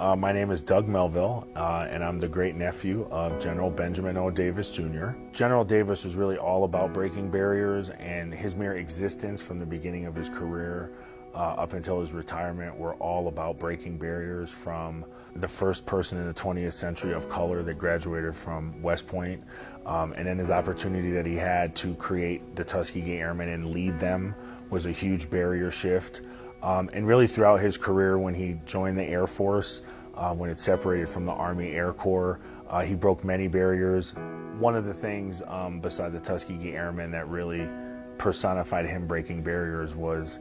My name is Doug Melville, and I'm the great-nephew of General Benjamin O. Davis Jr. General Davis was really all about breaking barriers, and his mere existence from the beginning of his career up until his retirement were all about breaking barriers, from the first person in the 20th century of color that graduated from West Point, and then his opportunity that he had to create the Tuskegee Airmen and lead them was a huge barrier shift. And really throughout his career, when he joined the Air Force, when it separated from the Army Air Corps, he broke many barriers. One of the things beside the Tuskegee Airmen that really personified him breaking barriers was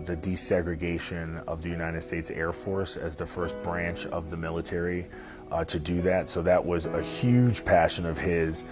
the desegregation of the United States Air Force as the first branch of the military to do that. So that was a huge passion of his.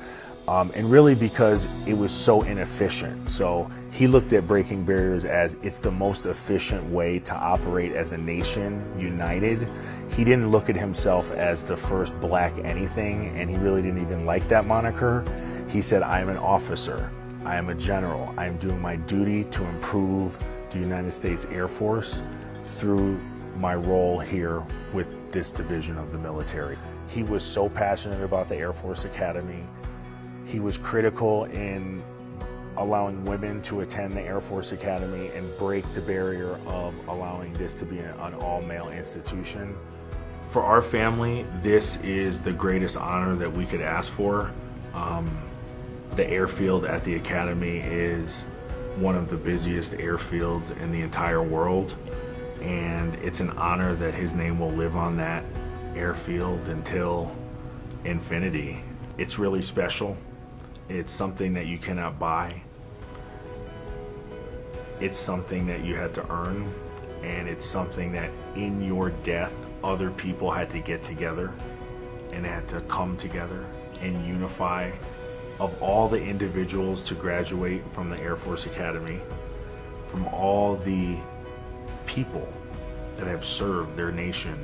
And really because it was so inefficient. So he looked at breaking barriers as it's the most efficient way to operate as a nation united. He didn't look at himself as the first black anything, and he really didn't even like that moniker. He said, I am an officer, I am a general, I am doing my duty to improve the United States Air Force through my role here with this division of the military. He was so passionate about the Air Force Academy. He was critical in allowing women to attend the Air Force Academy and break the barrier of allowing this to be an all-male institution. For our family, this is the greatest honor that we could ask for. The airfield at the Academy is one of the busiest airfields in the entire world, and it's an honor that his name will live on that airfield until infinity. It's really special. It's something that you cannot buy. It's something that you had to earn, and it's something that in your death other people had to get together and had to come together and unify. Of all the individuals to graduate from the Air Force Academy, from all the people that have served their nation,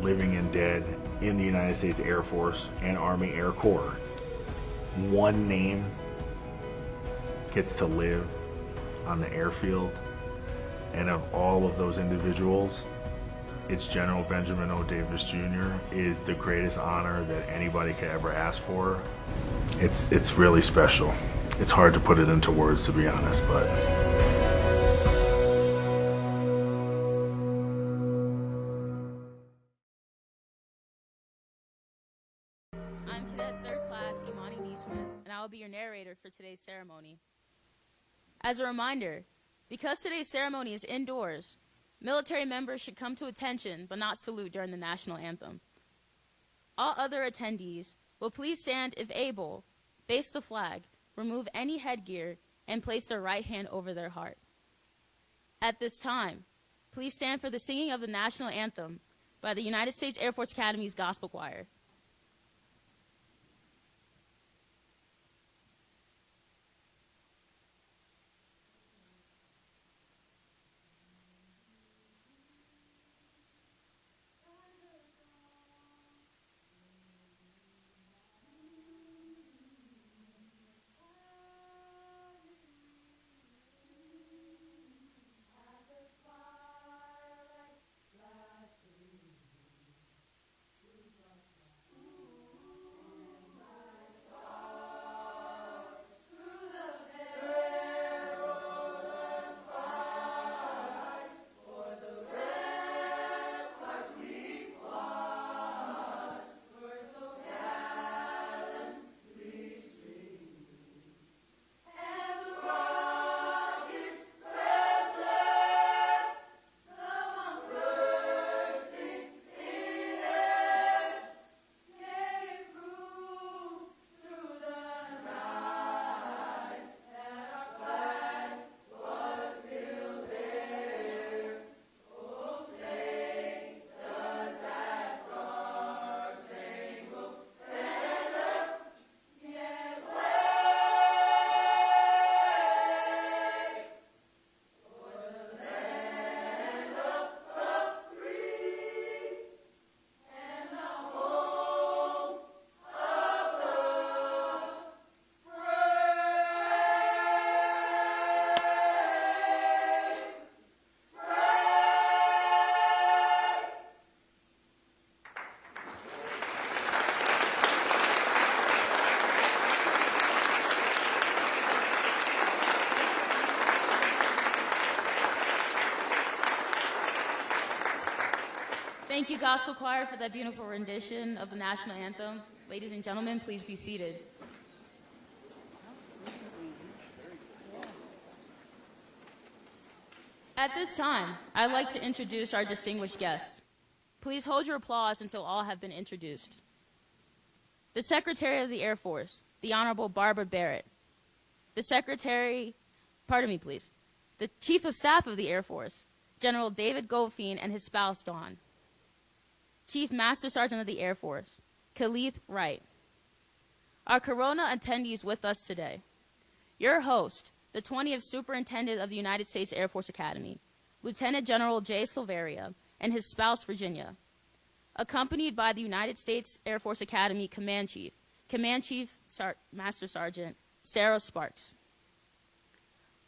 living and dead, in the United States Air Force and Army Air Corps, one name gets to live on the airfield, and of all of those individuals, it's General Benjamin O. Davis Jr. is the greatest honor that anybody could ever ask for. It's really special. It's hard to put it into words, to be honest, but I'm Cadet 3rd Class Imani Neesmith, and I will be your narrator for today's ceremony. As a reminder, because today's ceremony is indoors, military members should come to attention but not salute during the national anthem. All other attendees will please stand if able, face the flag, remove any headgear, and place their right hand over their heart. At this time, please stand for the singing of the national anthem by the United States Air Force Academy's Gospel Choir. Thank you, Gospel Choir, for that beautiful rendition of the national anthem. Ladies and gentlemen, please be seated. At this time, I'd like to introduce our distinguished guests. Please hold your applause until all have been introduced. The Secretary of the Air Force, the Honorable Barbara Barrett. The Chief of Staff of the Air Force, General David Goldfein and his spouse, Dawn. Chief Master Sergeant of the Air Force, Khalith Wright. Our Corona attendees with us today. Your host, the 20th Superintendent of the United States Air Force Academy, Lieutenant General Jay Silveria, and his spouse, Virginia, accompanied by the United States Air Force Academy Command Chief, Master Sergeant Sarah Sparks.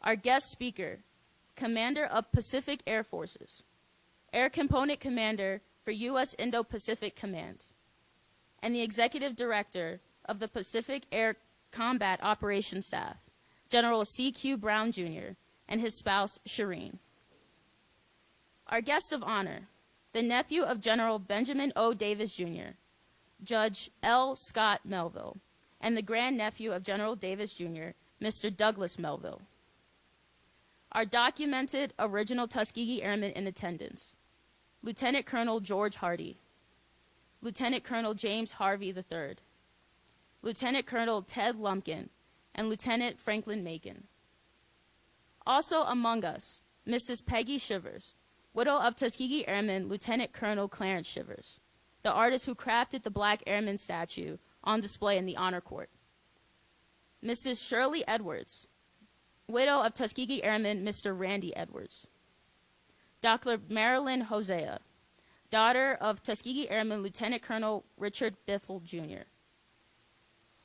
Our guest speaker, Commander of Pacific Air Forces, Air Component Commander for U.S. Indo-Pacific Command, and the Executive Director of the Pacific Air Combat Operations Staff, General C.Q. Brown, Jr., and his spouse, Shireen. Our guest of honor, the nephew of General Benjamin O. Davis, Jr., Judge L. Scott Melville, and the grandnephew of General Davis, Jr., Mr. Douglas Melville. Our documented original Tuskegee Airmen in attendance, Lieutenant Colonel George Hardy, Lieutenant Colonel James Harvey III, Lieutenant Colonel Ted Lumpkin, and Lieutenant Franklin Macon. Also among us, Mrs. Peggy Shivers, widow of Tuskegee Airman Lieutenant Colonel Clarence Shivers, the artist who crafted the Black Airman statue on display in the Honor Court. Mrs. Shirley Edwards, widow of Tuskegee Airman Mr. Randy Edwards. Dr. Marilyn Hosea, daughter of Tuskegee Airman Lieutenant Colonel Richard Biffle, Jr.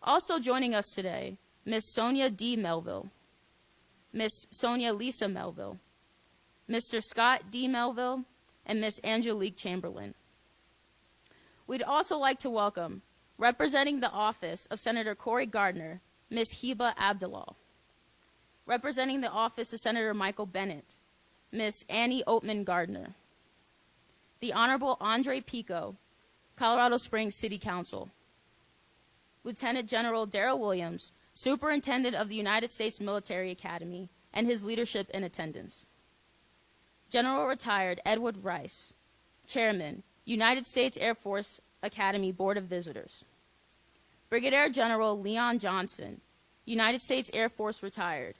Also joining us today, Miss Sonia D. Melville, Miss Sonia Lisa Melville, Mr. Scott D. Melville, and Miss Angelique Chamberlain. We'd also like to welcome, representing the office of Senator Cory Gardner, Miss Heba Abdullah. Representing the office of Senator Michael Bennett, Miss Annie Oatman Gardner. The Honorable Andre Pico, Colorado Springs City Council. Lieutenant General Darrell Williams, Superintendent of the United States Military Academy, and his leadership in attendance. General Retired Edward Rice, Chairman, United States Air Force Academy Board of Visitors. Brigadier General Leon Johnson, United States Air Force Retired,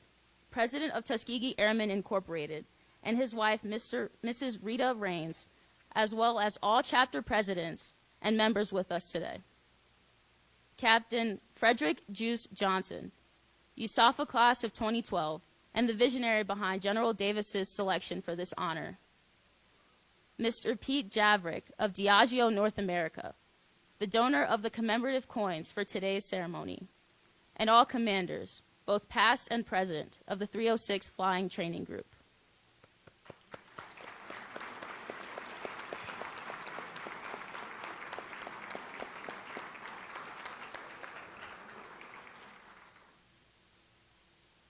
President of Tuskegee Airmen Incorporated, and his wife, Mrs. Rita Raines, as well as all chapter presidents and members with us today. Captain Frederick Juice Johnson, USAFA class of 2012, and the visionary behind General Davis's selection for this honor. Mr. Pete Javrick of Diageo North America, the donor of the commemorative coins for today's ceremony, and all commanders, both past and present, of the 306 Flying Training Group.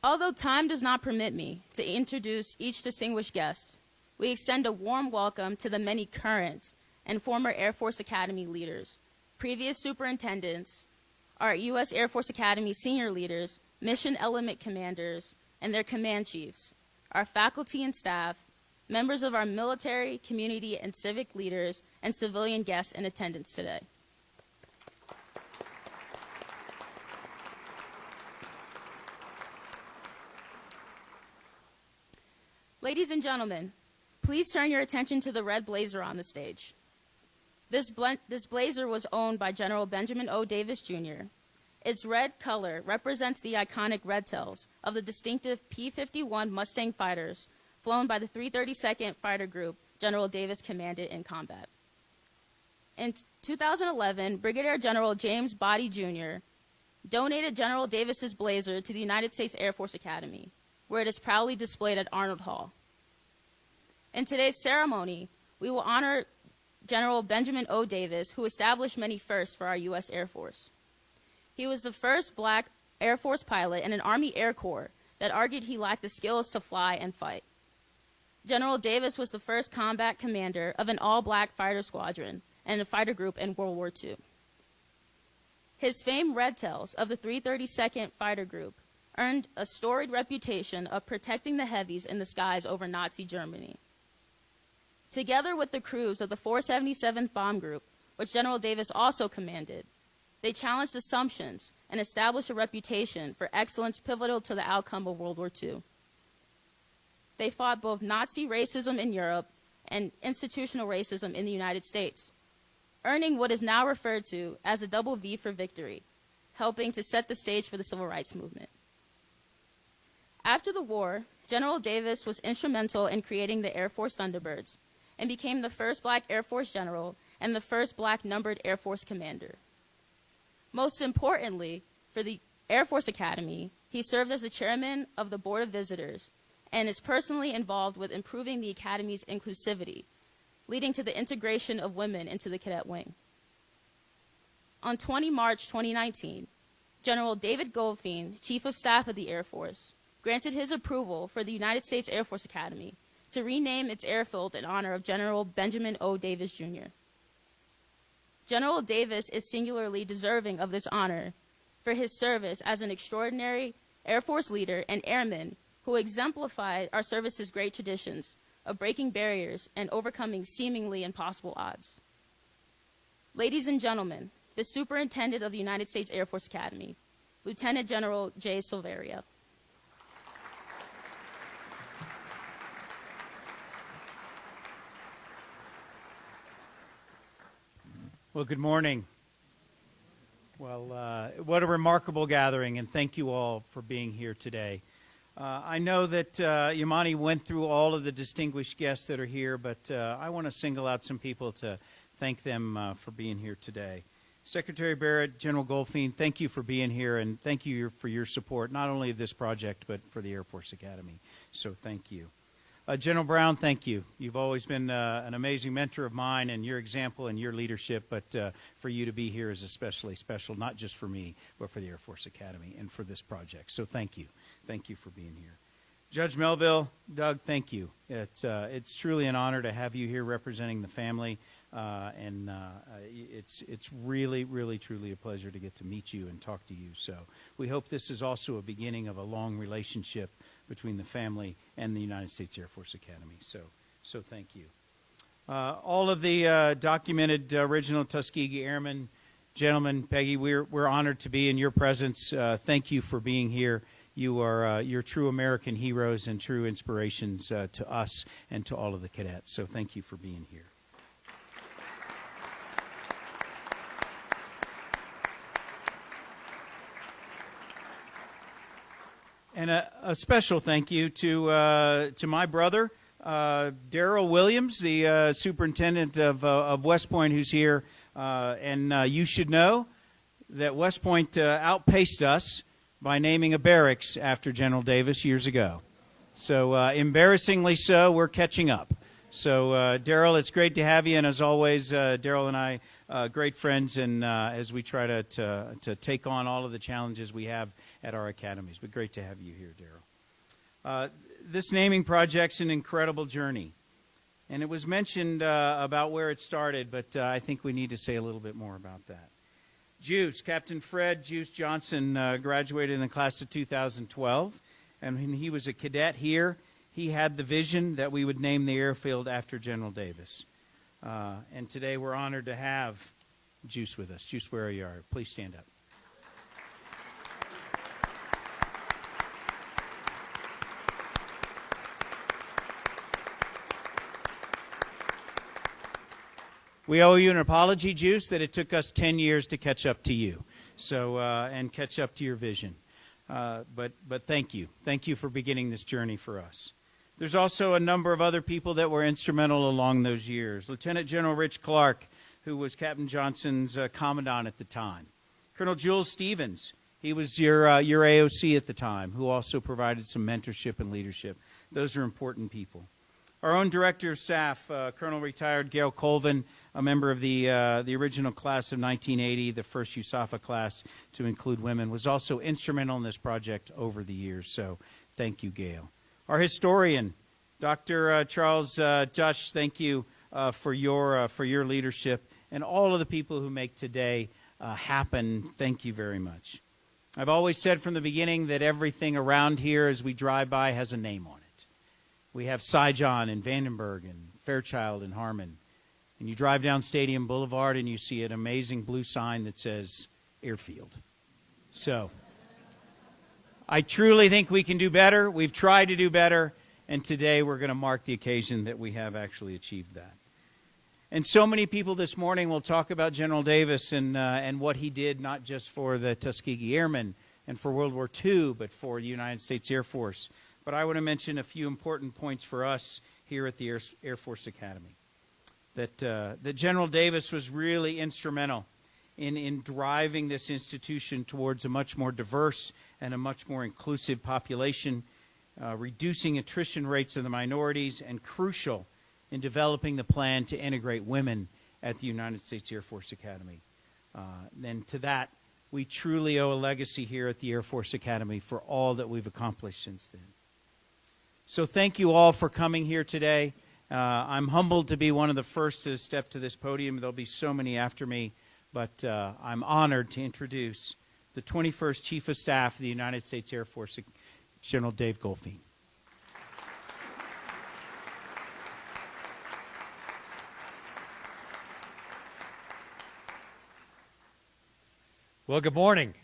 Although time does not permit me to introduce each distinguished guest, we extend a warm welcome to the many current and former Air Force Academy leaders, previous superintendents, our U.S. Air Force Academy senior leaders, mission element commanders, and their command chiefs, our faculty and staff, members of our military, community, and civic leaders, and civilian guests in attendance today. Ladies and gentlemen, please turn your attention to the red blazer on the stage. This blazer was owned by General Benjamin O. Davis, Jr. Its red color represents the iconic red tails of the distinctive P-51 Mustang fighters flown by the 332nd Fighter Group General Davis commanded in combat. In 2011, Brigadier General James Body, Jr. donated General Davis's blazer to the United States Air Force Academy, where it is proudly displayed at Arnold Hall. In today's ceremony, we will honor General Benjamin O. Davis, who established many firsts for our U.S. Air Force. He was the first black Air Force pilot in an Army Air Corps that argued he lacked the skills to fly and fight. General Davis was the first combat commander of an all-black fighter squadron and a fighter group in World War II. His famed Red Tails of the 332nd Fighter Group earned a storied reputation of protecting the heavies in the skies over Nazi Germany. Together with the crews of the 477th Bomb Group, which General Davis also commanded, they challenged assumptions and established a reputation for excellence pivotal to the outcome of World War II. They fought both Nazi racism in Europe and institutional racism in the United States, earning what is now referred to as a double V for victory, helping to set the stage for the Civil Rights Movement. After the war, General Davis was instrumental in creating the Air Force Thunderbirds and became the first black Air Force general and the first black numbered Air Force commander. Most importantly, for the Air Force Academy, he served as the chairman of the Board of Visitors and is personally involved with improving the Academy's inclusivity, leading to the integration of women into the cadet wing. On 20 March 2019, General David Goldfein, Chief of Staff of the Air Force, granted his approval for the United States Air Force Academy to rename its airfield in honor of General Benjamin O. Davis, Jr. General Davis is singularly deserving of this honor for his service as an extraordinary Air Force leader and airman who exemplified our service's great traditions of breaking barriers and overcoming seemingly impossible odds. Ladies and gentlemen, the Superintendent of the United States Air Force Academy, Lieutenant General J. Silveria. Well, good morning. Well, what a remarkable gathering, and thank you all for being here today. I know that Yamani went through all of the distinguished guests that are here, but I want to single out some people to thank them for being here today. Secretary Barrett, General Goldfein, thank you for being here, and thank you for your support, not only of this project, but for the Air Force Academy. So thank you. General Brown, thank you. You've always been an amazing mentor of mine, and your example and your leadership, but for you to be here is especially special, not just for me, but for the Air Force Academy and for this project. So thank you. Thank you for being here. Judge Melville, Doug, thank you. It's truly an honor to have you here representing the family, and it's really, really, truly a pleasure to get to meet you and talk to you. So we hope this is also a beginning of a long relationship between the family and the United States Air Force Academy. So thank you. All of the documented original Tuskegee Airmen, gentlemen, Peggy, we're honored to be in your presence. Thank you for being here. You're true American heroes and true inspirations to us and to all of the cadets. So thank you for being here. And a special thank you to my brother, Darrell Williams, the superintendent of West Point, who's here. And you should know that West Point outpaced us by naming a barracks after General Davis years ago. So embarrassingly so, we're catching up. So Darrell, it's great to have you. And as always, Darrell and I, great friends, and as we try to take on all of the challenges we have at our academies. But great to have you here, Darrell. This naming project's an incredible journey. And it was mentioned about where it started, but I think we need to say a little bit more about that. Juice, Captain Fred Juice Johnson graduated in the class of 2012, and when he was a cadet here, he had the vision that we would name the airfield after General Davis. And today we're honored to have Juice with us. Juice, where are you? Please stand up. We owe you an apology, Juice, that it took us 10 years to catch up to you, so and catch up to your vision. But thank you. Thank you for beginning this journey for us. There's also a number of other people that were instrumental along those years. Lieutenant General Rich Clark, who was Captain Johnson's commandant at the time. Colonel Jules Stevens, he was your AOC at the time, who also provided some mentorship and leadership. Those are important people. Our own Director of Staff, Colonel Retired Gail Colvin, a member of the original class of 1980, the first USAFA class to include women, was also instrumental in this project over the years. So thank you, Gail. Our historian, Dr. Charles, Josh, thank you for your leadership, and all of the people who make today happen. Thank you very much. I've always said from the beginning that everything around here as we drive by has a name on it. We have Saigon and Vandenberg and Fairchild and Harmon. And you drive down Stadium Boulevard and you see an amazing blue sign that says Airfield. So I truly think we can do better. We've tried to do better. And today we're going to mark the occasion that we have actually achieved that. And so many people this morning will talk about General Davis and what he did, not just for the Tuskegee Airmen and for World War II, but for the United States Air Force. But I want to mention a few important points for us here at the Air Force Academy. That General Davis was really instrumental in driving this institution towards a much more diverse and a much more inclusive population, reducing attrition rates of the minorities, and crucial in developing the plan to integrate women at the United States Air Force Academy. And to that, we truly owe a legacy here at the Air Force Academy for all that we've accomplished since then. So thank you all for coming here today. I'm humbled to be one of the first to step to this podium. There'll be so many after me, but I'm honored to introduce the 21st Chief of Staff of the United States Air Force, General Dave Goldfein. Well, good morning.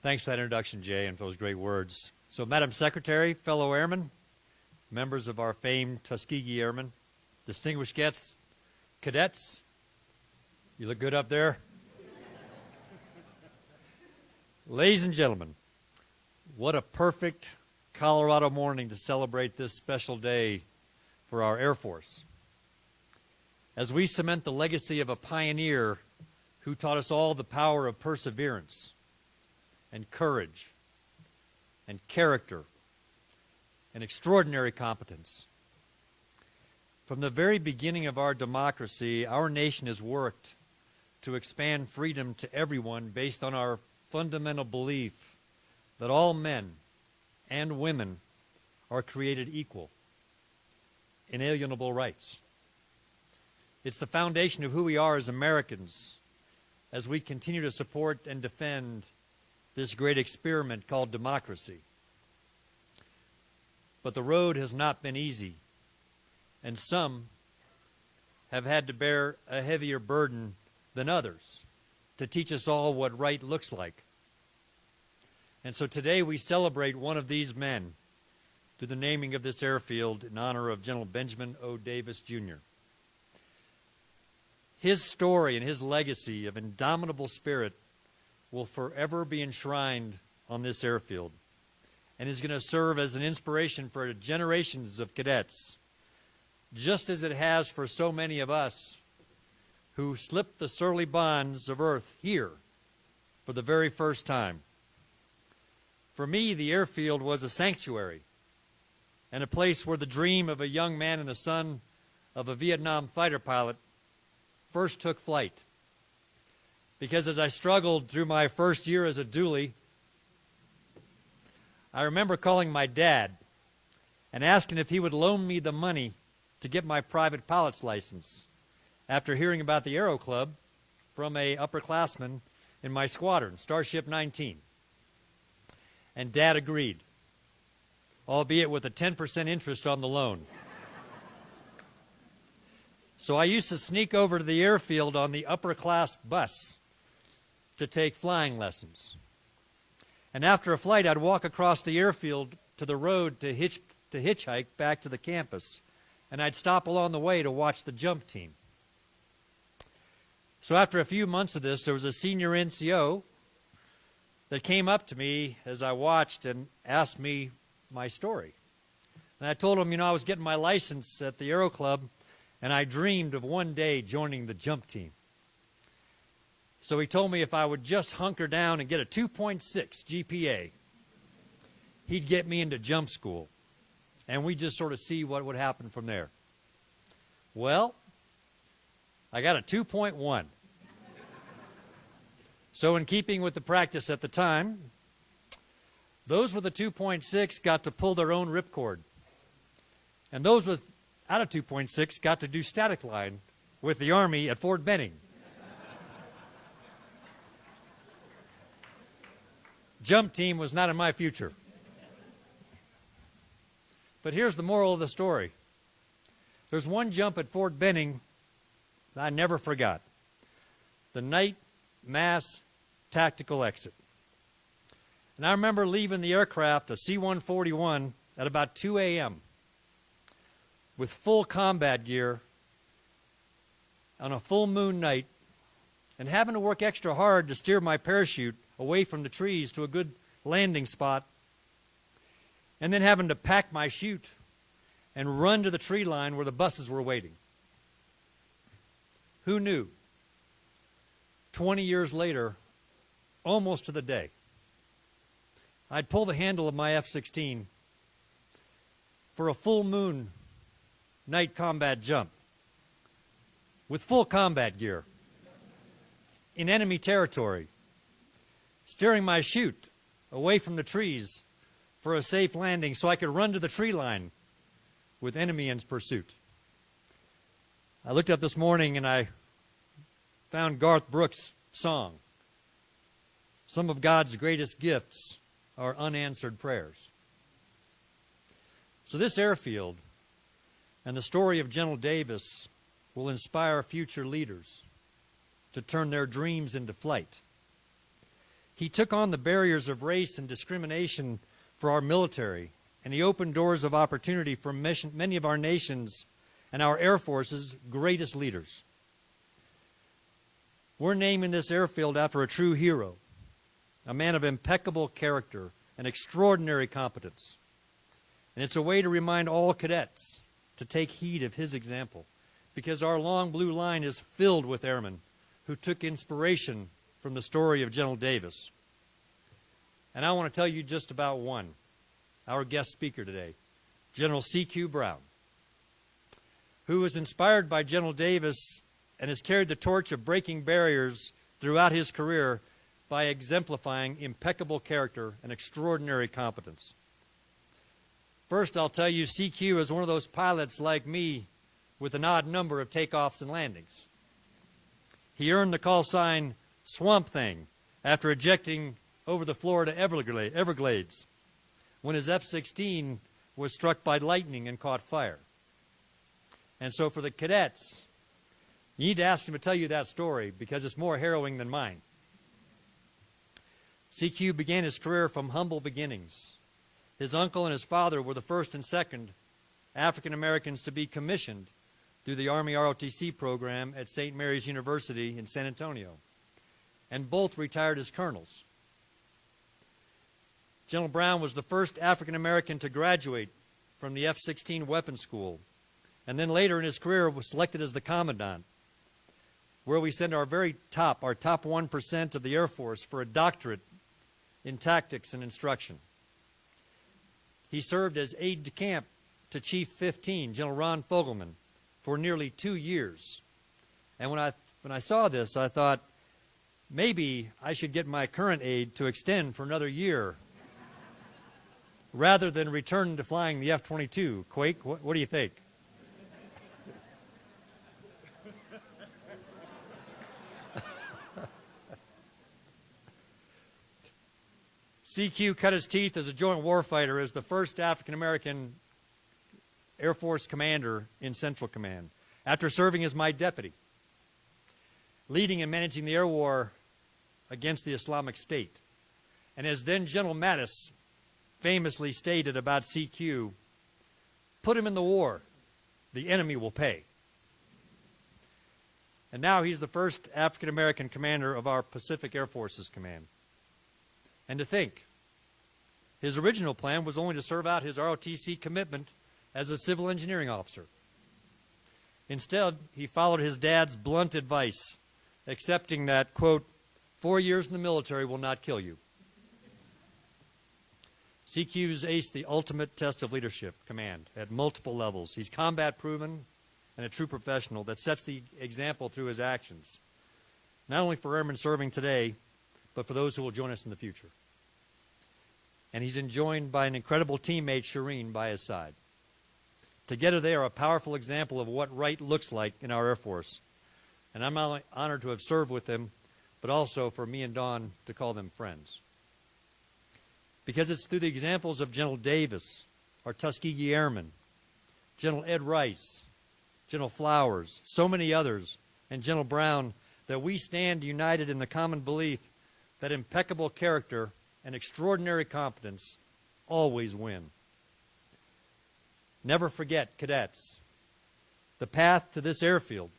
Thanks for that introduction, Jay, and for those great words. So, Madam Secretary, fellow airmen, members of our famed Tuskegee Airmen, distinguished guests, cadets, you look good up there. Ladies and gentlemen, what a perfect Colorado morning to celebrate this special day for our Air Force. As we cement the legacy of a pioneer who taught us all the power of perseverance and courage and character and extraordinary competence. From the very beginning of our democracy, our nation has worked to expand freedom to everyone based on our fundamental belief that all men and women are created equal, inalienable rights. It's the foundation of who we are as Americans as we continue to support and defend this great experiment called democracy. But the road has not been easy, and some have had to bear a heavier burden than others to teach us all what right looks like. And so today we celebrate one of these men through the naming of this airfield in honor of General Benjamin O. Davis, Jr. His story and his legacy of indomitable spirit will forever be enshrined on this airfield and is going to serve as an inspiration for generations of cadets, just as it has for so many of us who slipped the surly bonds of earth here for the very first time. For me, the airfield was a sanctuary and a place where the dream of a young man and the son of a Vietnam fighter pilot first took flight. Because as I struggled through my first year as a dually, I remember calling my dad and asking if he would loan me the money to get my private pilot's license after hearing about the Aero Club from a upperclassman in my squadron, Starship 19. And Dad agreed, albeit with a 10% interest on the loan. So I used to sneak over to the airfield on the upper class bus to take flying lessons. And after a flight, I'd walk across the airfield to the road to hitchhike back to the campus. And I'd stop along the way to watch the jump team. So after a few months of this, there was a senior NCO that came up to me as I watched and asked me my story. And I told him, I was getting my license at the Aero Club, and I dreamed of one day joining the jump team. So he told me if I would just hunker down and get a 2.6 GPA, he'd get me into jump school. And we'd just sort of see what would happen from there. Well, I got a 2.1. So in keeping with the practice at the time, those with a 2.6 got to pull their own ripcord. And those without a 2.6 got to do static line with the Army at Fort Benning. Jump team was not in my future. But here's the moral of the story. There's one jump at Fort Benning that I never forgot. The night mass tactical exit. And I remember leaving the aircraft, a C-141, at about 2 a.m. with full combat gear on a full moon night and having to work extra hard to steer my parachute away from the trees to a good landing spot, and then having to pack my chute and run to the tree line where the buses were waiting. Who knew? 20 years later, almost to the day, I'd pull the handle of my F-16 for a full moon night combat jump with full combat gear in enemy territory, steering my chute away from the trees for a safe landing so I could run to the tree line with enemy in pursuit. I looked up this morning and I found Garth Brooks' song, "Some of God's greatest gifts are unanswered prayers." So this airfield and the story of General Davis will inspire future leaders to turn their dreams into flight. He took on the barriers of race and discrimination for our military, and he opened doors of opportunity for many of our nations and our Air Force's greatest leaders. We're naming this airfield after a true hero, a man of impeccable character and extraordinary competence. And it's a way to remind all cadets to take heed of his example, because our long blue line is filled with airmen who took inspiration from the story of General Davis. And I want to tell you just about one, our guest speaker today, General C.Q. Brown, who was inspired by General Davis and has carried the torch of breaking barriers throughout his career by exemplifying impeccable character and extraordinary competence. First, I'll tell you, CQ is one of those pilots like me with an odd number of takeoffs and landings. He earned the call sign Swamp Thing after ejecting over the Florida Everglades when his F-16 was struck by lightning and caught fire. And so for the cadets, you need to ask him to tell you that story because it's more harrowing than mine. CQ began his career from humble beginnings. His uncle and his father were the first and second African Americans to be commissioned through the Army ROTC program at St. Mary's University in San Antonio, and both retired as colonels. General Brown was the first African American to graduate from the F-16 weapons school, and then later in his career was selected as the commandant, where we send our top 1% of the Air Force for a doctorate in tactics and instruction. He served as aide-de-camp to Chief 15, General Ron Fogelman, for nearly 2 years. And when I saw this, I thought, maybe I should get my current aide to extend for another year rather than return to flying the F-22. Quake, what do you think? CQ cut his teeth as a joint warfighter as the first African-American Air Force commander in Central Command, after serving as my deputy, leading and managing the air war against the Islamic State. And as then General Mattis famously stated about CQ, put him in the war, the enemy will pay. And now he's the first African-American commander of our Pacific Air Forces Command. And to think, his original plan was only to serve out his ROTC commitment as a civil engineering officer. Instead, he followed his dad's blunt advice, accepting that, quote, 4 years in the military will not kill you. CQ's aced the ultimate test of leadership, command, at multiple levels. He's combat proven and a true professional that sets the example through his actions, not only for airmen serving today, but for those who will join us in the future. And he's joined by an incredible teammate, Shireen, by his side. Together they are a powerful example of what right looks like in our Air Force. And I'm not only honored to have served with them, but also for me and Dawn to call them friends. Because it's through the examples of General Davis, our Tuskegee Airmen, General Ed Rice, General Flowers, so many others, and General Brown, that we stand united in the common belief that impeccable character and extraordinary competence always win. Never forget, cadets, the path to this airfield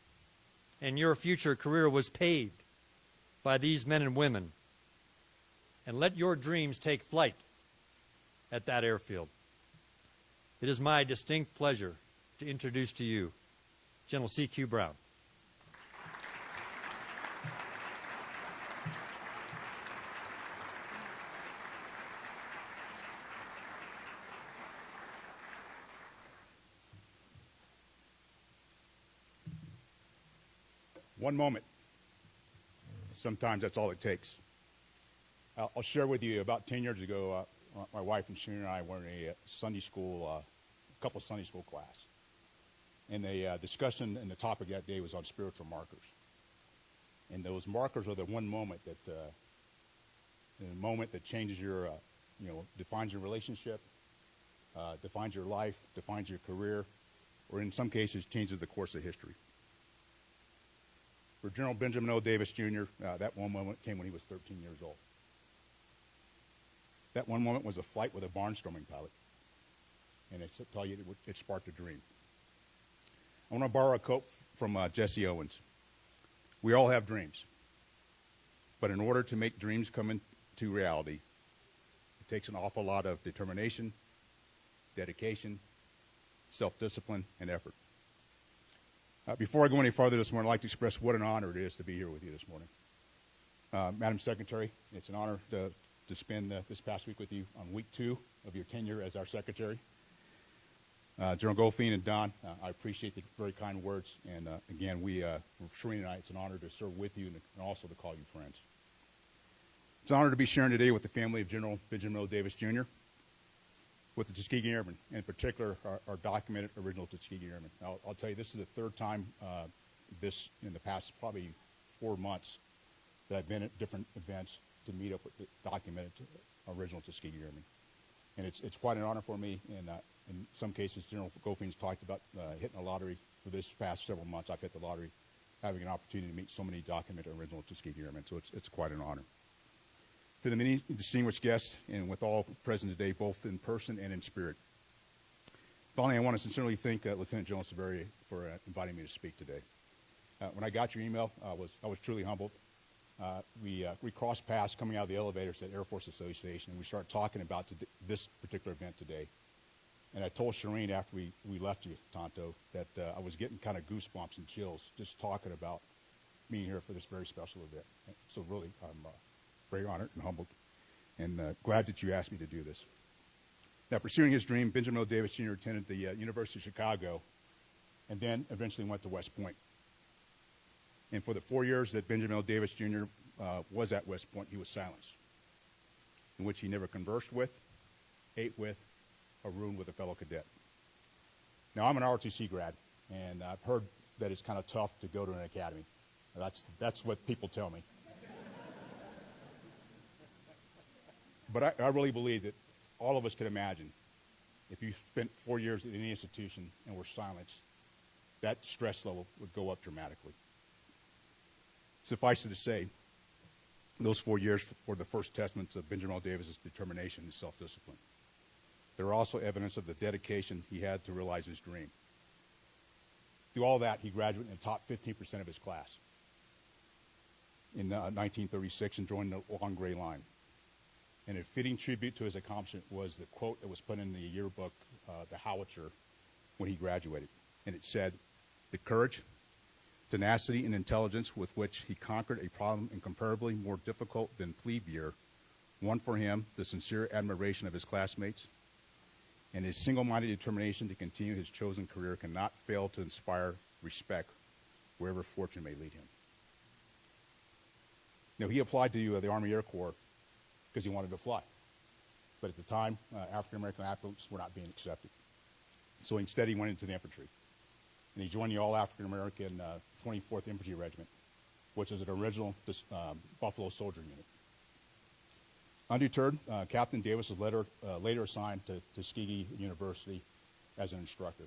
and your future career was paved by these men and women. And let your dreams take flight at that airfield. It is my distinct pleasure to introduce to you General C.Q. Brown. One moment. Sometimes that's all it takes. I'll share with you, about 10 years ago, my wife and Sharon and I were in a Sunday school, couple Sunday school class. And the discussion and the topic that day was on spiritual markers. And those markers are the one moment that, the moment that changes your, defines your relationship, defines your life, defines your career, or in some cases changes the course of history. For General Benjamin O. Davis, Jr., that one moment came when he was 13 years old. That one moment was a flight with a barnstorming pilot. And I tell you, it sparked a dream. I want to borrow a quote from Jesse Owens. We all have dreams. But in order to make dreams come into reality, it takes an awful lot of determination, dedication, self-discipline, and effort. Before I go any farther this morning, I'd like to express what an honor it is to be here with you this morning. Madam Secretary, it's an honor to spend this past week with you on week 2 of your tenure as our Secretary. General Goldfein and Don, I appreciate the very kind words. And again, Shereen and I, it's an honor to serve with you and also to call you friends. It's an honor to be sharing today with the family of General Benjamin O. Davis, Jr., with the Tuskegee Airmen, in particular, our documented original Tuskegee Airmen. I'll tell you, this is the third time in the past probably 4 months that I've been at different events to meet up with the documented original Tuskegee Airmen. And it's quite an honor for me. And in some cases, General Goldfein's talked about hitting a lottery for this past several months. I've hit the lottery, having an opportunity to meet so many documented original Tuskegee Airmen. So it's quite an honor. To the many distinguished guests, and with all present today, both in person and in spirit. Finally, I want to sincerely thank Lieutenant General Severi for inviting me to speak today. When I got your email, I was truly humbled. We crossed paths coming out of the elevators at Air Force Association, and we started talking about this particular event today. And I told Shereen after we left you, Tonto, that I was getting kind of goosebumps and chills just talking about being here for this very special event. So really, I'm very honored and humbled, and glad that you asked me to do this. Now, pursuing his dream, Benjamin O. Davis, Jr. attended the University of Chicago, and then eventually went to West Point. And for the 4 years that Benjamin O. Davis, Jr. Was at West Point, he was silenced, in which he never conversed with, ate with, or roomed with a fellow cadet. Now, I'm an ROTC grad, and I've heard that it's kind of tough to go to an academy. That's what people tell me. But I really believe that all of us could imagine if you spent 4 years at any institution and were silenced, that stress level would go up dramatically. Suffice it to say, those 4 years were the first testaments of Benjamin O. Davis's determination and self-discipline. They were also evidence of the dedication he had to realize his dream. Through all that, he graduated in the top 15% of his class in 1936 and joined the Long Gray Line. And a fitting tribute to his accomplishment was the quote that was put in the yearbook, the Howitzer, when he graduated. And it said, "The courage, tenacity, and intelligence with which he conquered a problem incomparably more difficult than plebe year won for him the sincere admiration of his classmates, and his single-minded determination to continue his chosen career cannot fail to inspire respect wherever fortune may lead him." Now, he applied to the Army Air Corps because he wanted to fly. But at the time, African-American applicants were not being accepted. So instead, he went into the infantry. And he joined the All-African-American 24th Infantry Regiment, which is an original Buffalo Soldier unit. Undeterred, Captain Davis was later assigned to Tuskegee University as an instructor.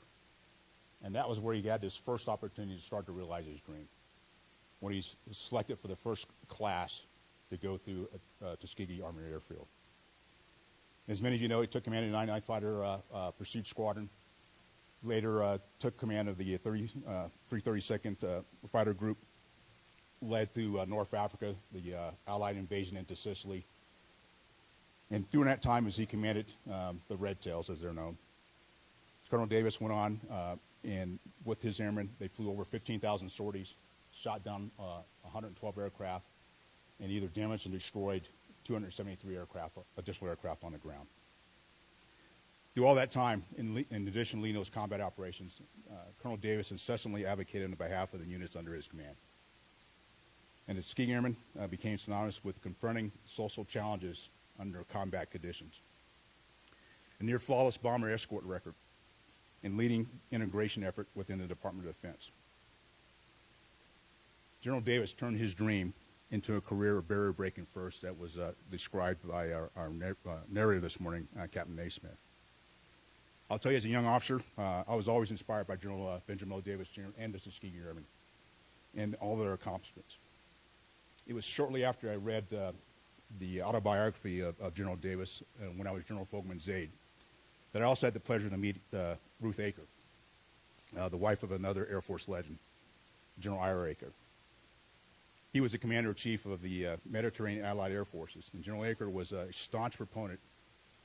And that was where he had his first opportunity to start to realize his dream, when he's selected for the first class to go through Tuskegee Army Airfield. As many of you know, he took command of the 99th Fighter Pursuit Squadron, later took command of the 332nd Fighter Group, led through North Africa, the Allied invasion into Sicily. And during that time, as he commanded the Red Tails, as they're known, Colonel Davis went on, and with his airmen, they flew over 15,000 sorties, shot down 112 aircraft, and either damaged and destroyed 273 additional aircraft on the ground. Through all that time, in addition to leading those combat operations, Colonel Davis incessantly advocated on behalf of the units under his command. And the Tuskegee Airmen became synonymous with confronting social challenges under combat conditions. A near flawless bomber escort record and leading integration effort within the Department of Defense. General Davis turned his dream into a career of barrier-breaking first that was described by our narrator this morning, Captain Naismith. I'll tell you, as a young officer, I was always inspired by General Benjamin O. Davis Jr. and the Tuskegee Airmen and all their accomplishments. It was shortly after I read the autobiography of General Davis when I was General Fogelman's aide that I also had the pleasure to meet Ruth Aker, the wife of another Air Force legend, General Ira Aker. He was the commander-in-chief of the Mediterranean Allied Air Forces, and General Aker was a staunch proponent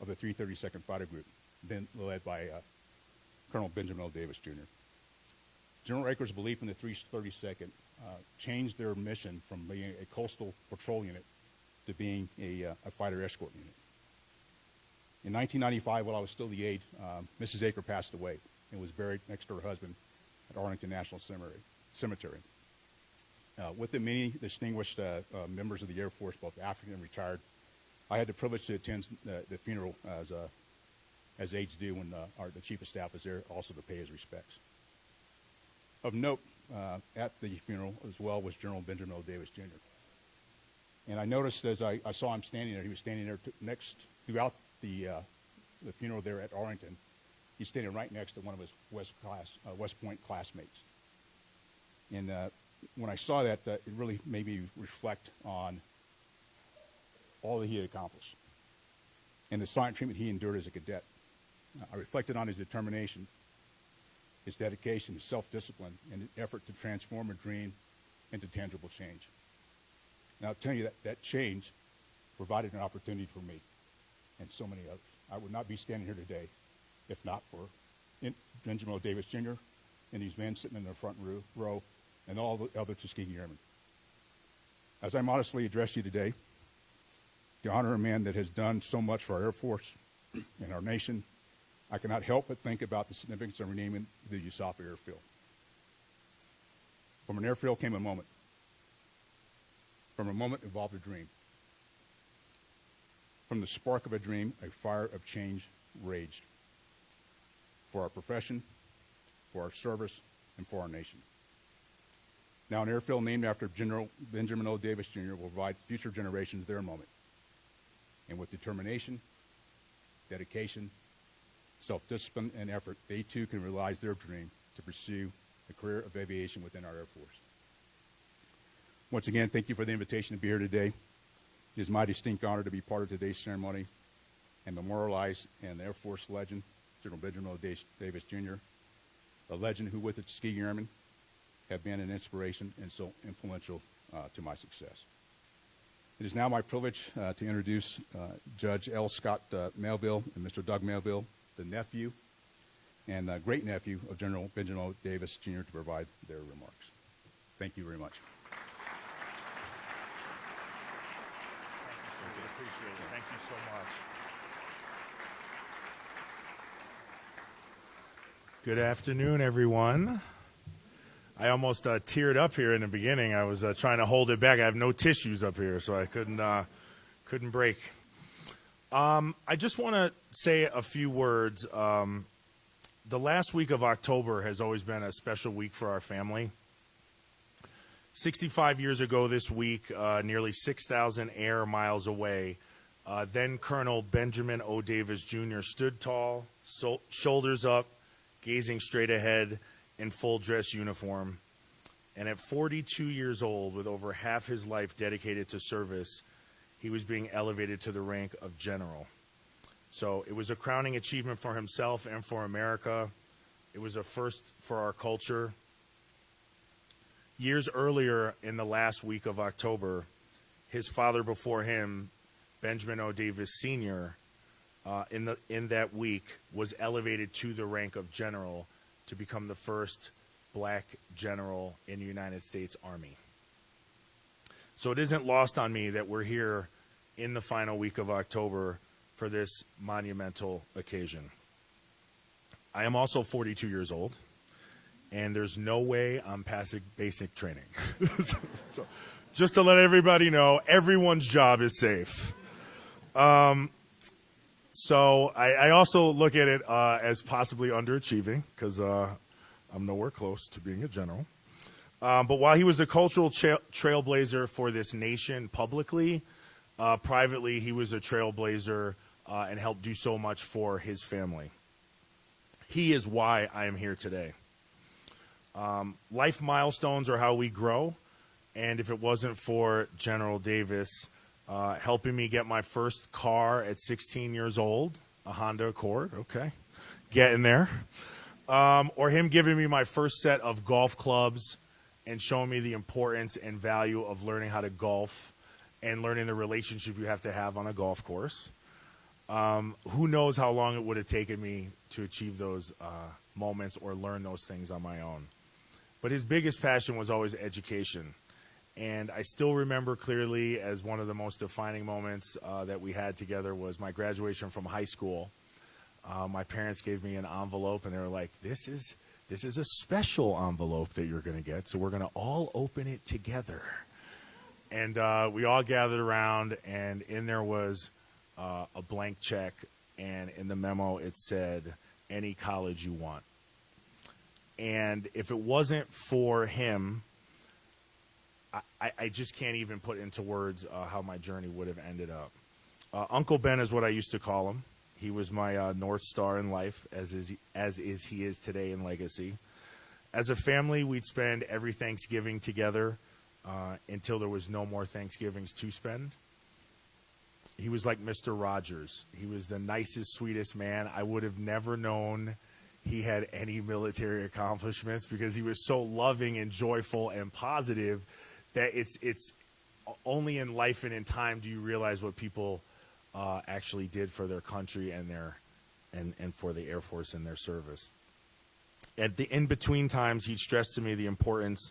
of the 332nd Fighter Group, then led by Colonel Benjamin L. Davis, Jr. General Aker's belief in the 332nd changed their mission from being a coastal patrol unit to being a fighter escort unit. In 1995, while I was still the aide, Mrs. Aker passed away and was buried next to her husband at Arlington National Cemetery. With the many distinguished members of the Air Force, both African and retired, I had the privilege to attend the funeral as aides do when the Chief of Staff was there, also to pay his respects. Of note at the funeral as well was General Benjamin O. Davis, Jr. And I noticed as I saw him standing there, he was standing there throughout the funeral there at Arlington. He's standing right next to one of his West Point classmates. And when I saw that, it really made me reflect on all that he had accomplished and the silent treatment he endured as a cadet. I reflected on his determination, his dedication, his self-discipline, and the effort to transform a dream into tangible change. And I'll tell you that change provided an opportunity for me and so many others. I would not be standing here today if not for Benjamin O. Davis, Jr. and these men sitting in the front row and all the other Tuskegee Airmen. As I modestly address you today, to honor a man that has done so much for our Air Force and our nation, I cannot help but think about the significance of renaming the USAFA airfield. From an airfield came a moment. From a moment evolved a dream. From the spark of a dream, a fire of change raged for our profession, for our service, and for our nation. Now, an airfield named after General Benjamin O. Davis, Jr. will provide future generations their moment. And with determination, dedication, self-discipline, and effort, they too can realize their dream to pursue a career of aviation within our Air Force. Once again, thank you for the invitation to be here today. It is my distinct honor to be part of today's ceremony and memorialize an Air Force legend, General Benjamin O. Davis, Jr., a legend who, with the Tuskegee Airmen, have been an inspiration and so influential to my success. It is now my privilege to introduce Judge L. Scott Melville and Mr. Doug Melville, the nephew and great-nephew of General Benjamin O. Davis, Jr., to provide their remarks. Thank you very much. Thank you, sir. We appreciate it. Thank you so much. Good afternoon, everyone. I almost teared up here in the beginning. I was trying to hold it back. I have no tissues up here, so I couldn't break. I just want to say a few words The last week of October has always been a special week for our family. 65 years ago this week, nearly 6,000 air miles away, then Colonel Benjamin O. Davis Jr. stood tall, shoulders up, gazing straight ahead in full dress uniform. And at 42 years old, with over half his life dedicated to service, he was being elevated to the rank of general. So it was a crowning achievement for himself and for America. It was a first for our culture. Years earlier, in the last week of October, his father before him, Benjamin O. Davis Sr., in that week was elevated to the rank of general to become the first black general in the United States Army. So it isn't lost on me that we're here in the final week of October for this monumental occasion. I am also 42 years old, and there's no way I'm passing basic training. So just to let everybody know, everyone's job is safe. So I also look at it as possibly underachieving, because I'm nowhere close to being a general. But while he was the cultural trailblazer for this nation publicly, privately he was a trailblazer and helped do so much for his family. He is why I am here today. Life milestones are how we grow, and if it wasn't for General Davis helping me get my first car at 16 years old, a Honda Accord, okay, getting there, or him giving me my first set of golf clubs and showing me the importance and value of learning how to golf and learning the relationship you have to have on a golf course. Who knows how long it would have taken me to achieve those moments or learn those things on my own. But his biggest passion was always education. And I still remember clearly as one of the most defining moments that we had together was my graduation from high school. My parents gave me an envelope, and they were like, this is a special envelope that you're going to get, so we're going to all open it together. And we all gathered around, and in there was a blank check, and in the memo it said, any college you want. And if it wasn't for him, I just can't even put into words how my journey would have ended up. Uncle Ben is what I used to call him. He was my North Star in life, as he is today in legacy. As a family, we'd spend every Thanksgiving together until there was no more Thanksgivings to spend. He was like Mr. Rogers. He was the nicest, sweetest man. I would have never known he had any military accomplishments because he was so loving and joyful and positive that it's only in life and in time do you realize what people actually did for their country and for the Air Force and their service. At the in-between times, he'd stress to me the importance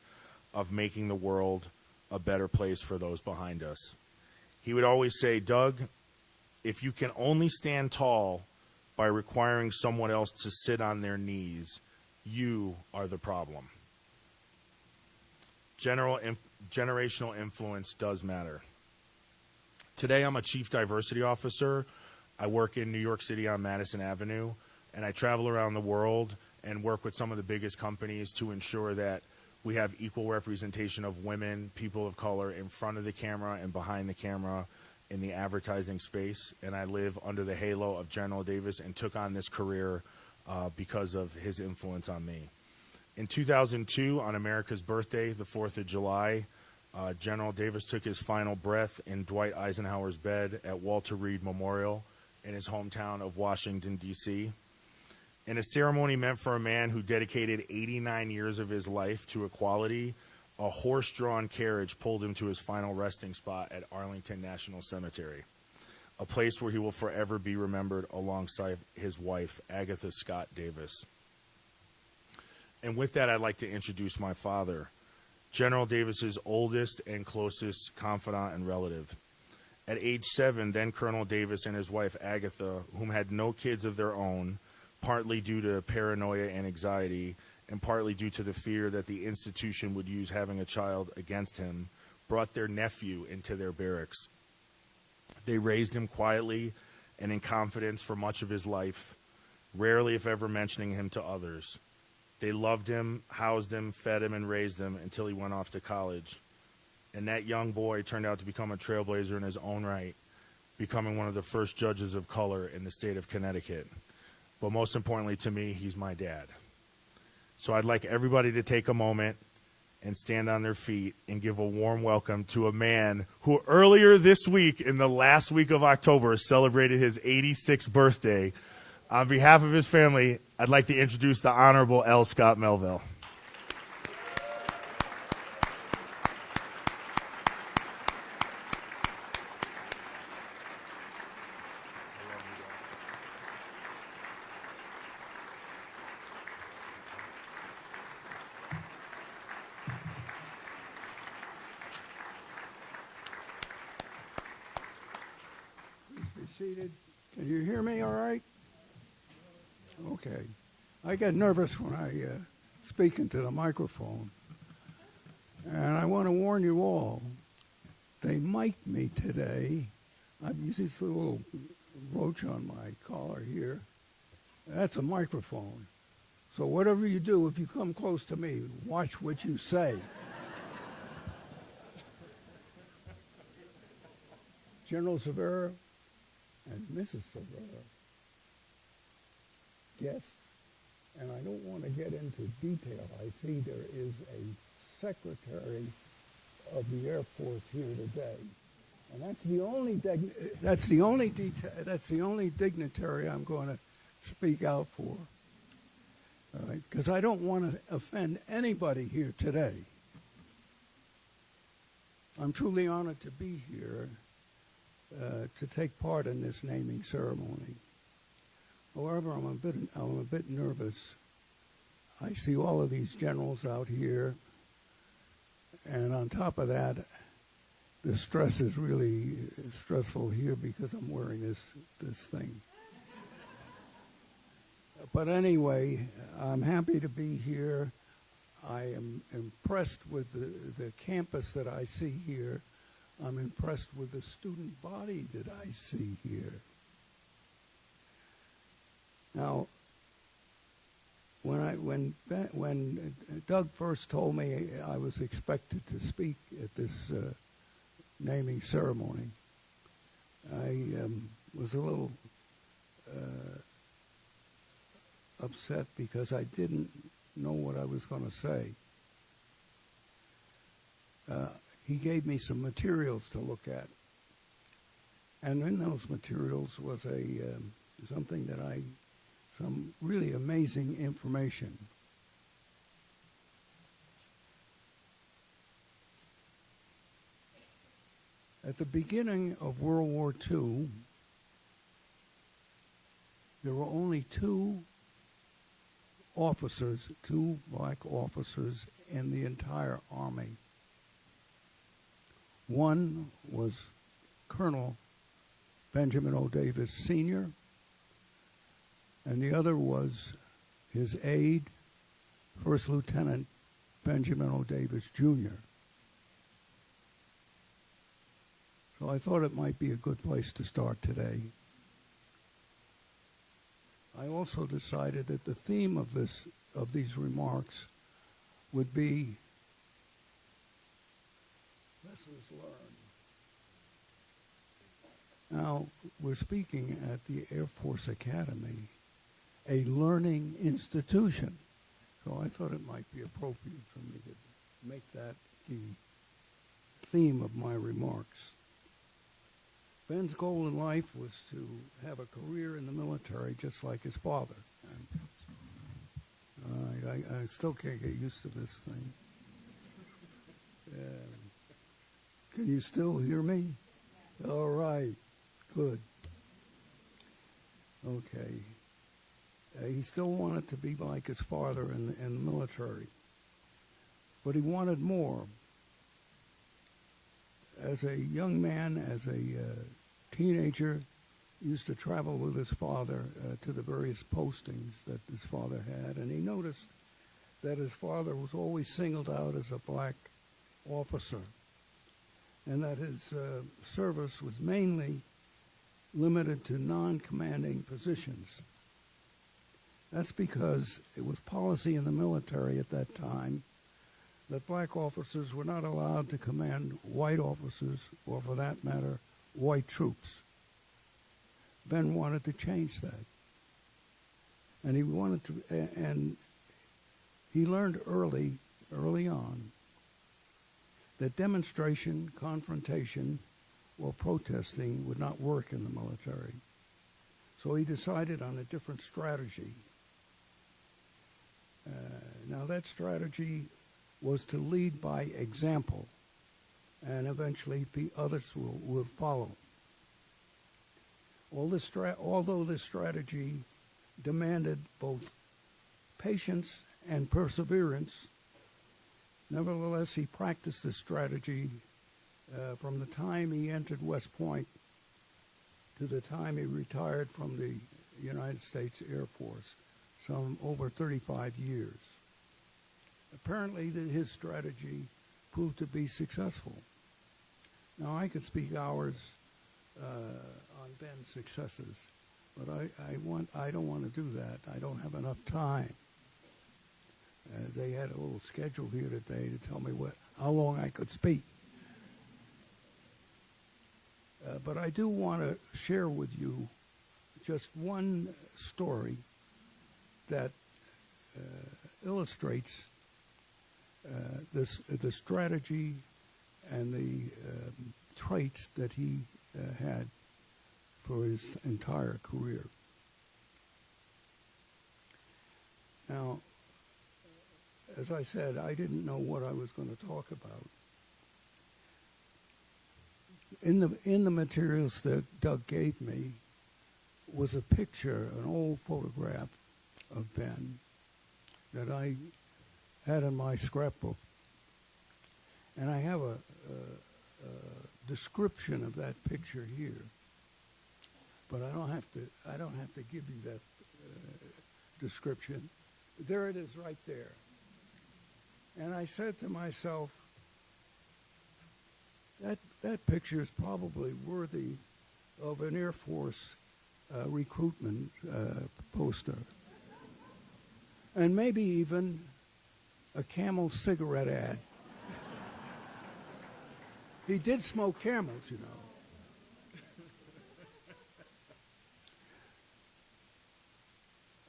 of making the world a better place for those behind us. He would always say, Doug, if you can only stand tall by requiring someone else to sit on their knees, you are the problem. Generational influence does matter. Today, I'm a chief diversity officer. I work in New York City on Madison Avenue, and I travel around the world and work with some of the biggest companies to ensure that we have equal representation of women, people of color in front of the camera and behind the camera in the advertising space. And I live under the halo of General Davis and took on this career because of his influence on me. In 2002, on America's birthday, the 4th of July, General Davis took his final breath in Dwight Eisenhower's bed at Walter Reed Memorial in his hometown of Washington, D.C. In a ceremony meant for a man who dedicated 89 years of his life to equality, a horse-drawn carriage pulled him to his final resting spot at Arlington National Cemetery, a place where he will forever be remembered alongside his wife, Agatha Scott Davis. And with that, I'd like to introduce my father, General Davis's oldest and closest confidant and relative. At age 7, then Colonel Davis and his wife, Agatha, whom had no kids of their own, partly due to paranoia and anxiety, and partly due to the fear that the institution would use having a child against him, brought their nephew into their barracks. They raised him quietly and in confidence for much of his life. rarely if ever mentioning him to others. They loved him, housed him, fed him, and raised him until he went off to college. And that young boy turned out to become a trailblazer in his own right, becoming one of the first judges of color in the state of Connecticut. But most importantly to me, he's my dad. So I'd like everybody to take a moment and stand on their feet and give a warm welcome to a man who earlier this week, in the last week of October, celebrated his 86th birthday. On behalf of his family, I'd like to introduce the Honorable L. Scott Melville. Be seated. Can you hear me all right? Okay. I get nervous when I speak into the microphone. And I want to warn you all, they mic'd me today. You see this little roach on my collar here? That's a microphone. So whatever you do, if you come close to me, watch what you say. General Severa and Mrs. Severa, guests, and I don't want to get into detail. I see there is a secretary of the Air Force here today, and that's the only dignitary I'm going to speak out for. All right, because I don't want to offend anybody here today. I'm truly honored to be here to take part in this naming ceremony. However, I'm a bit nervous. I see all of these generals out here, and on top of that, the stress is really stressful here because I'm wearing this thing. But anyway, I'm happy to be here. I am impressed with the campus that I see here. I'm impressed with the student body that I see here. Now, when Doug first told me I was expected to speak at this naming ceremony, I was a little upset because I didn't know what I was going to say. He gave me some materials to look at, and in those materials was some really amazing information. At the beginning of World War II, there were only two black officers in the entire Army. One was Colonel Benjamin O. Davis Sr., and the other was his aide, First Lieutenant Benjamin O. Davis Jr. So I thought it might be a good place to start today. I also decided that the theme of these remarks would be lessons learned. Now, we're speaking at the Air Force Academy, a learning institution. So I thought it might be appropriate for me to make that the theme of my remarks. Ben's goal in life was to have a career in the military just like his father. I still can't get used to this thing. Can you still hear me? All right. Good. Okay. He still wanted to be like his father in the military. But he wanted more. As a young man, as a teenager, he used to travel with his father to the various postings that his father had, and he noticed that his father was always singled out as a black officer, and that his service was mainly limited to non-commanding positions. That's because it was policy in the military at that time that black officers were not allowed to command white officers, or for that matter, white troops. Ben wanted to change that. And he learned early on, that demonstration, confrontation, or protesting would not work in the military. So he decided on a different strategy. Now that strategy was to lead by example, and eventually others will follow. Although this strategy demanded both patience and perseverance, nevertheless he practiced this strategy from the time he entered West Point to the time he retired from the United States Air Force, some over 35 years. Apparently his strategy proved to be successful. Now I could speak hours on Ben's successes, but I don't want to do that. I don't have enough time. They had a little schedule here today to tell me how long I could speak. But I do want to share with you just one story that illustrates the strategy and the traits that he had for his entire career. Now, as I said, I didn't know what I was going to talk about. In the materials that Doug gave me was a picture, an old photograph of Ben that I had in my scrapbook, and I have a description of that picture here. But I don't have to give you that description. There it is, right there. And I said to myself, that picture is probably worthy of an Air Force recruitment poster. And maybe even a Camel cigarette ad. He did smoke Camels, you know.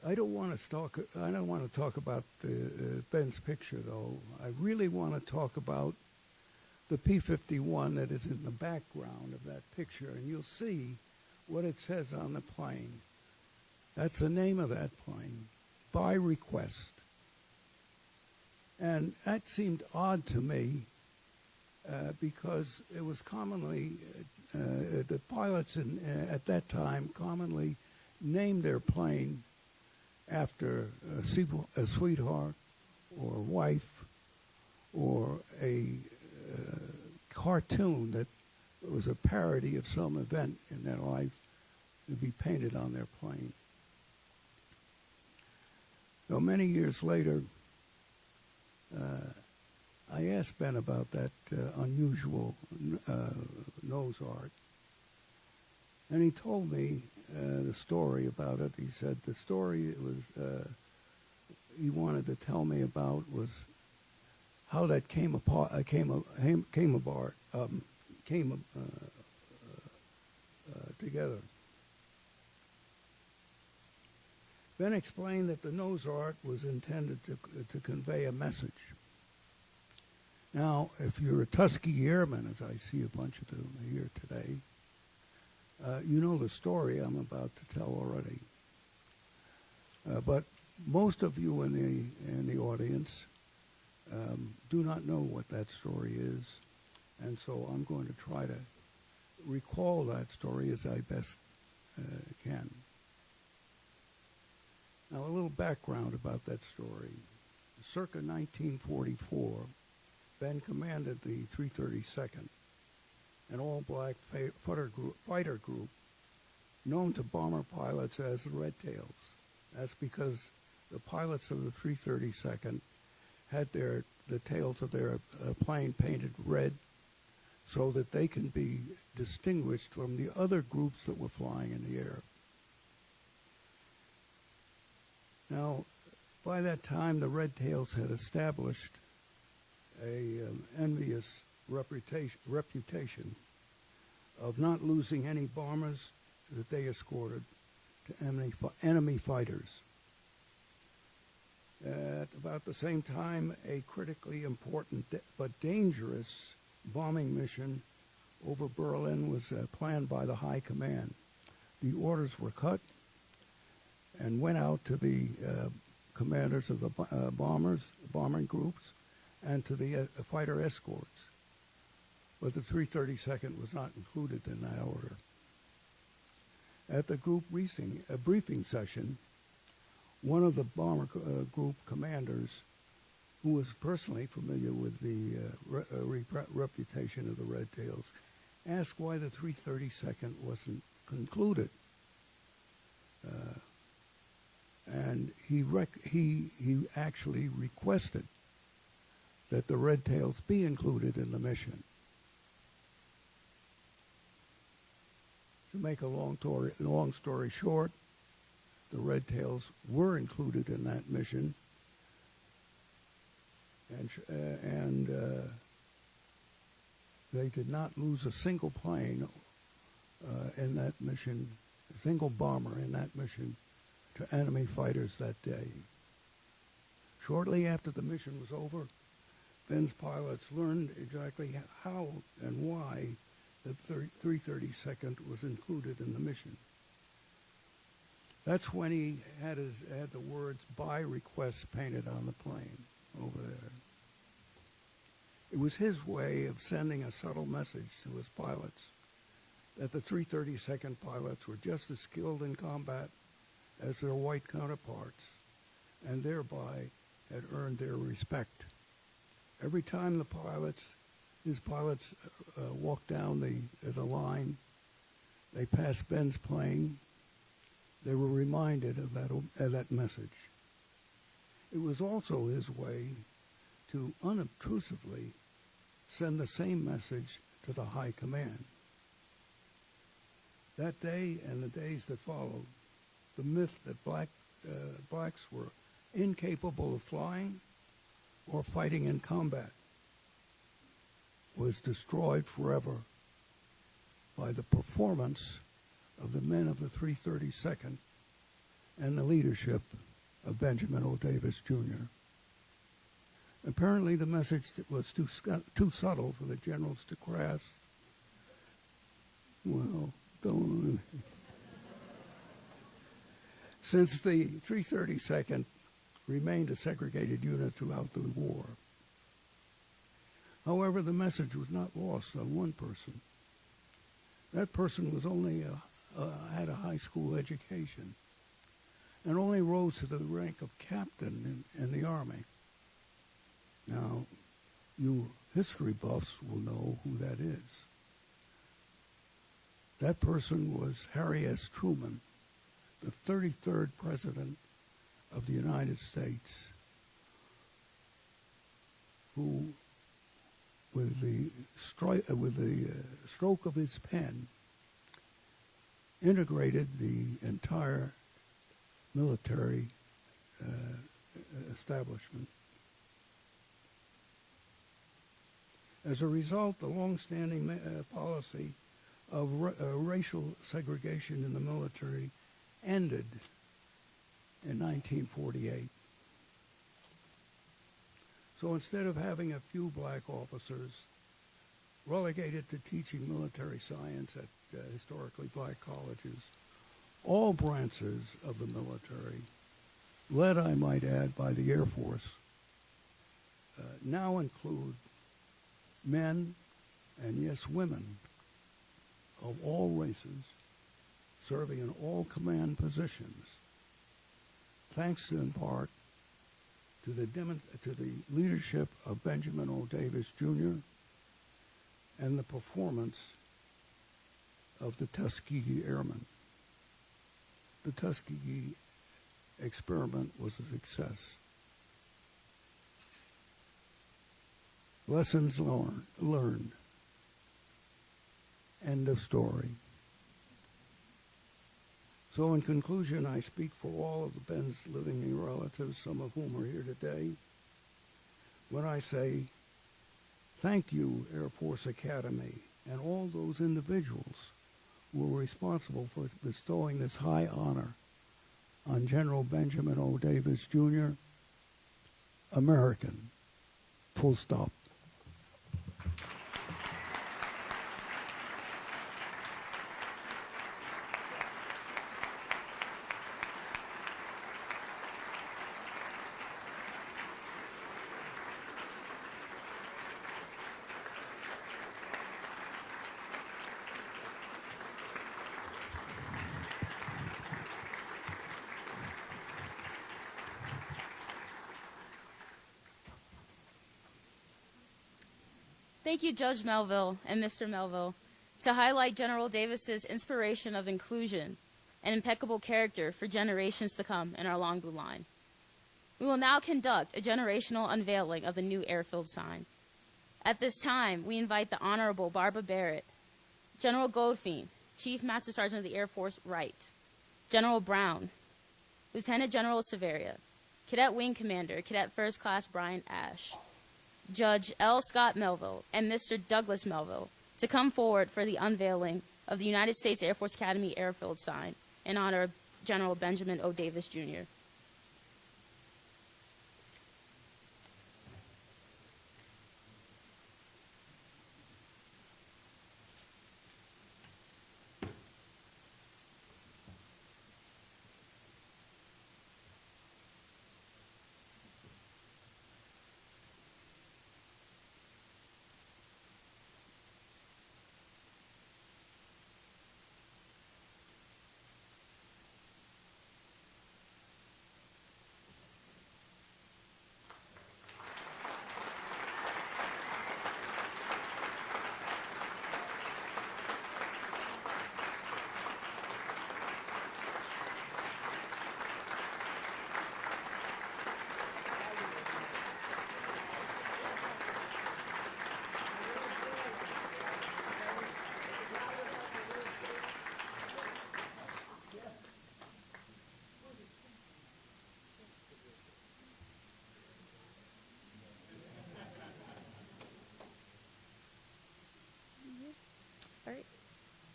I don't want to talk about Ben's picture, though. I really want to talk about the P-51 that is in the background of that picture, and you'll see what it says on the plane. That's the name of that plane, by request. And that seemed odd to me because it was commonly, the pilots at that time commonly named their plane after a sweetheart or wife or a cartoon that was a parody of some event in their life to be painted on their plane. So many years later, I asked Ben about that unusual nose art, and he told me the story about it. He said the story he wanted to tell me about was how that came together. Ben explained that the nose art was intended to convey a message. Now, if you're a Tuskegee Airman, as I see a bunch of them here today, you know the story I'm about to tell already. But most of you in the audience do not know what that story is, and so I'm going to try to recall that story as I best can. Now, a little background about that story. Circa 1944, Ben commanded the 332nd, an all-black fighter group known to bomber pilots as the Red Tails. That's because the pilots of the 332nd had the tails of their plane painted red so that they can be distinguished from the other groups that were flying in the air. Now, by that time, the Red Tails had established a envious reputation of not losing any bombers that they escorted to enemy fighters. At about the same time, a critically important but dangerous bombing mission over Berlin was planned by the High Command. The orders were cut and went out to the commanders of the bombing groups, and to the fighter escorts. But the 332nd was not included in that order. At the group briefing session, one of the bomber group commanders, who was personally familiar with the reputation of the Red Tails, asked why the 332nd wasn't concluded. And he actually requested that the Red Tails be included in the mission. To make a long story short, the Red Tails were included in that mission, and they did not lose a single plane in that mission, a single bomber in that mission to enemy fighters that day. Shortly after the mission was over, Ben's pilots learned exactly how and why the 332nd was included in the mission. That's when he had the words "by request" painted on the plane over there. It was his way of sending a subtle message to his pilots that the 332nd pilots were just as skilled in combat as their white counterparts, and thereby had earned their respect. Every time his pilots walked down the line, they passed Ben's plane, they were reminded of that message. It was also his way to unobtrusively send the same message to the High Command. That day and the days that followed, the myth that blacks were incapable of flying or fighting in combat was destroyed forever by the performance of the men of the 332nd and the leadership of Benjamin O. Davis, Jr. Apparently the message was too subtle for the generals to grasp. Well, don't... Since the 332nd remained a segregated unit throughout the war. However, the message was not lost on one person. That person was only had a high school education and only rose to the rank of captain in the Army. Now, you history buffs will know who that is. That person was Harry S. Truman, the 33rd President of the United States, who, with the stroke of his pen, integrated the entire military establishment. As a result, the long-standing policy of racial segregation in the military ended in 1948. So instead of having a few black officers relegated to teaching military science at historically black colleges, all branches of the military, led, I might add, by the Air Force, now include men and, yes, women of all races serving in all command positions, thanks in part to the leadership of Benjamin O. Davis, Jr. and the performance of the Tuskegee Airmen. The Tuskegee experiment was a success. Lessons learned. End of story. So in conclusion, I speak for all of the Ben's living relatives, some of whom are here today, when I say thank you, Air Force Academy, and all those individuals who were responsible for bestowing this high honor on General Benjamin O. Davis, Jr., American, full stop. Thank you, Judge Melville and Mr. Melville, to highlight General Davis's inspiration of inclusion and impeccable character for generations to come in our long blue line. We will now conduct a generational unveiling of the new airfield sign. At this time, we invite the Honorable Barbara Barrett, General Goldfein, Chief Master Sergeant of the Air Force Wright, General Brown, Lieutenant General Severia, Cadet Wing Commander, Cadet First Class Brian Ash, Judge L. Scott Melville, and Mr. Douglas Melville to come forward for the unveiling of the United States Air Force Academy airfield sign in honor of General Benjamin O. Davis, Jr.